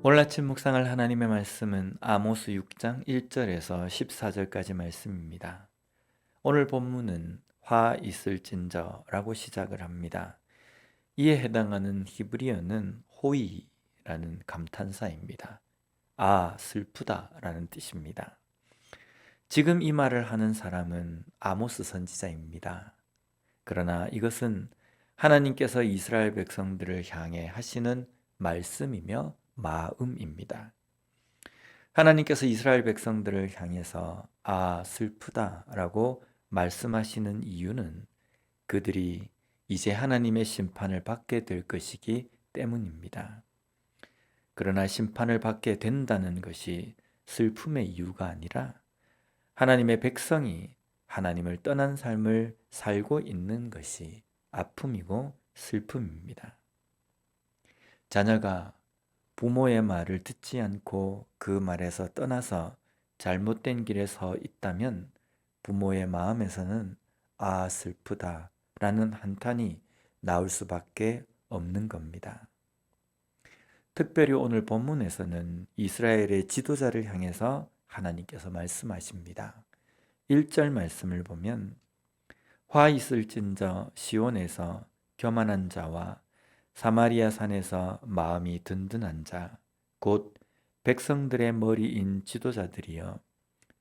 오늘 아침 묵상할 하나님의 말씀은 아모스 6장 1절에서 14절까지 말씀입니다. 오늘 본문은 화 있을진저라고 시작을 합니다. 이에 해당하는 히브리어는 호이라는 감탄사입니다. 아, 슬프다라는 뜻입니다. 지금 이 말을 하는 사람은 아모스 선지자입니다. 그러나 이것은 하나님께서 이스라엘 백성들을 향해 하시는 말씀이며 마음입니다. 하나님께서 이스라엘 백성들을 향해서 아, 슬프다라고 말씀하시는 이유는 그들이 이제 하나님의 심판을 받게 될 것이기 때문입니다. 그러나 심판을 받게 된다는 것이 슬픔의 이유가 아니라 하나님의 백성이 하나님을 떠난 삶을 살고 있는 것이 아픔이고 슬픔입니다. 자녀가 부모의 말을 듣지 않고 그 말에서 떠나서 잘못된 길에 서 있다면 부모의 마음에서는 아, 슬프다 라는 한탄이 나올 수밖에 없는 겁니다. 특별히 오늘 본문에서는 이스라엘의 지도자를 향해서 하나님께서 말씀하십니다. 1절 말씀을 보면 화 있을진저 시온에서 교만한 자와 사마리아 산에서 마음이 든든한 자, 곧 백성들의 머리인 지도자들이여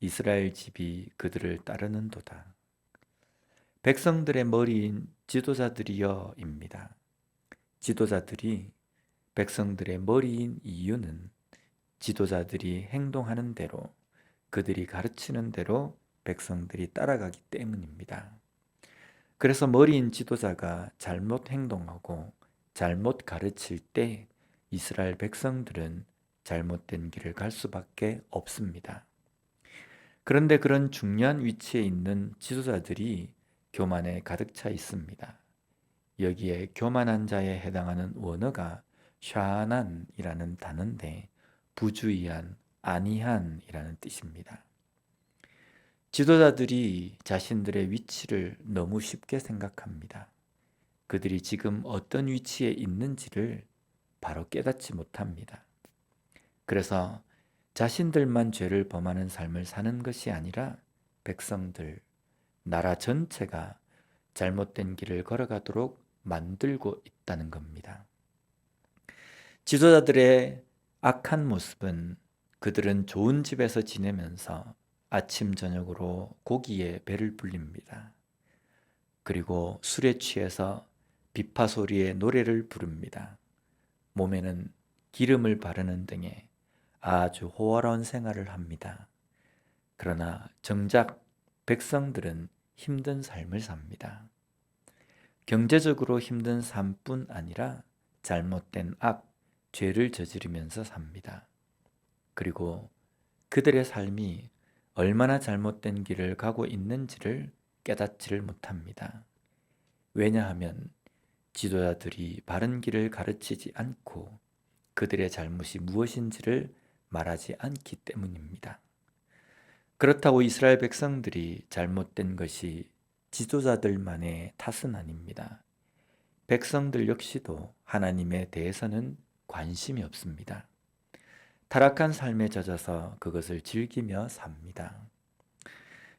이스라엘 집이 그들을 따르는도다. 백성들의 머리인 지도자들이여입니다. 지도자들이 백성들의 머리인 이유는 지도자들이 행동하는 대로, 그들이 가르치는 대로 백성들이 따라가기 때문입니다. 그래서 머리인 지도자가 잘못 행동하고 잘못 가르칠 때 이스라엘 백성들은 잘못된 길을 갈 수밖에 없습니다. 그런데 그런 중요한 위치에 있는 지도자들이 교만에 가득 차 있습니다. 여기에 교만한 자에 해당하는 원어가 샤난이라는 단어인데 부주의한, 안이한이라는 뜻입니다. 지도자들이 자신들의 위치를 너무 쉽게 생각합니다. 그들이 지금 어떤 위치에 있는지를 바로 깨닫지 못합니다. 그래서 자신들만 죄를 범하는 삶을 사는 것이 아니라 백성들, 나라 전체가 잘못된 길을 걸어가도록 만들고 있다는 겁니다. 지도자들의 악한 모습은 그들은 좋은 집에서 지내면서 아침 저녁으로 고기에 배를 불립니다. 그리고 술에 취해서 비파 소리에 노래를 부릅니다. 몸에는 기름을 바르는 등의 아주 호화로운 생활을 합니다. 그러나 정작 백성들은 힘든 삶을 삽니다. 경제적으로 힘든 삶뿐 아니라 잘못된 악, 죄를 저지르면서 삽니다. 그리고 그들의 삶이 얼마나 잘못된 길을 가고 있는지를 깨닫지를 못합니다. 왜냐하면 지도자들이 바른 길을 가르치지 않고 그들의 잘못이 무엇인지를 말하지 않기 때문입니다. 그렇다고 이스라엘 백성들이 잘못된 것이 지도자들만의 탓은 아닙니다. 백성들 역시도 하나님에 대해서는 관심이 없습니다. 타락한 삶에 젖어서 그것을 즐기며 삽니다.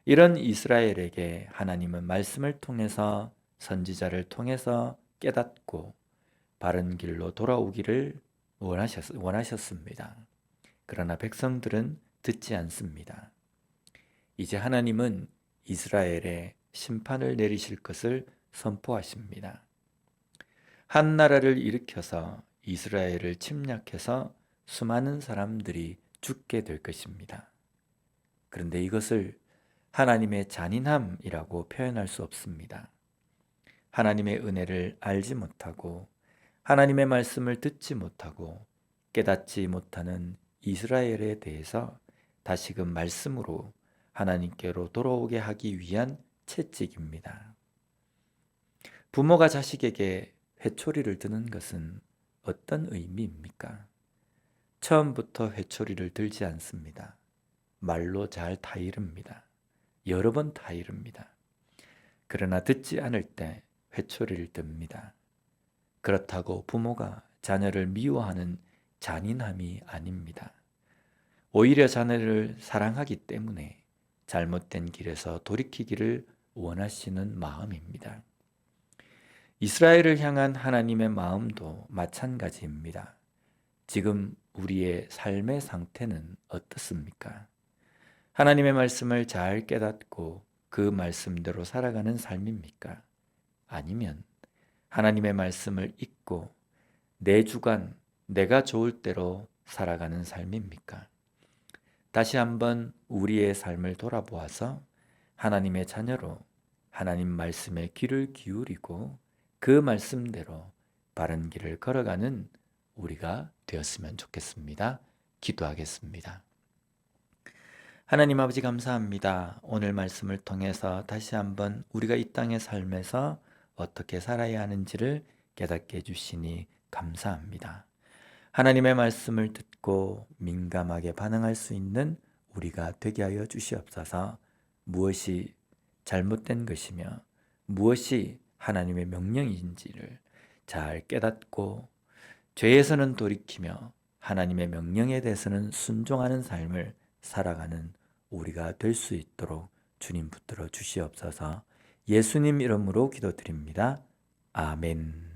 이런 이스라엘에게 하나님은 말씀을 통해서 선지자를 통해서 깨닫고 바른 길로 돌아오기를 원하셨습니다. 그러나 백성들은 듣지 않습니다. 이제 하나님은 이스라엘에 심판을 내리실 것을 선포하십니다. 한 나라를 일으켜서 이스라엘을 침략해서 수많은 사람들이 죽게 될 것입니다. 그런데 이것을 하나님의 잔인함이라고 표현할 수 없습니다. 하나님의 은혜를 알지 못하고 하나님의 말씀을 듣지 못하고 깨닫지 못하는 이스라엘에 대해서 다시금 말씀으로 하나님께로 돌아오게 하기 위한 채찍입니다. 부모가 자식에게 회초리를 드는 것은 어떤 의미입니까? 처음부터 회초리를 들지 않습니다. 말로 잘 타이릅니다. 여러 번 타이릅니다. 그러나 듣지 않을 때 회초리를 듭니다. 그렇다고 부모가 자녀를 미워하는 잔인함이 아닙니다. 오히려 자녀를 사랑하기 때문에 잘못된 길에서 돌이키기를 원하시는 마음입니다. 이스라엘을 향한 하나님의 마음도 마찬가지입니다. 지금 우리의 삶의 상태는 어떻습니까? 하나님의 말씀을 잘 깨닫고 그 말씀대로 살아가는 삶입니까? 아니면 하나님의 말씀을 잊고 내 주관, 내가 좋을 대로 살아가는 삶입니까? 다시 한번 우리의 삶을 돌아보아서 하나님의 자녀로 하나님 말씀에 귀를 기울이고 그 말씀대로 바른 길을 걸어가는 우리가 되었으면 좋겠습니다. 기도하겠습니다. 하나님 아버지 감사합니다. 오늘 말씀을 통해서 다시 한번 우리가 이 땅의 삶에서 어떻게 살아야 하는지를 깨닫게 해주시니 감사합니다. 하나님의 말씀을 듣고 민감하게 반응할 수 있는 우리가 되게 하여 주시옵소서. 무엇이 잘못된 것이며 무엇이 하나님의 명령인지를 잘 깨닫고 죄에서는 돌이키며 하나님의 명령에 대해서는 순종하는 삶을 살아가는 우리가 될 수 있도록 주님 붙들어 주시옵소서. 예수님 이름으로 기도드립니다. 아멘.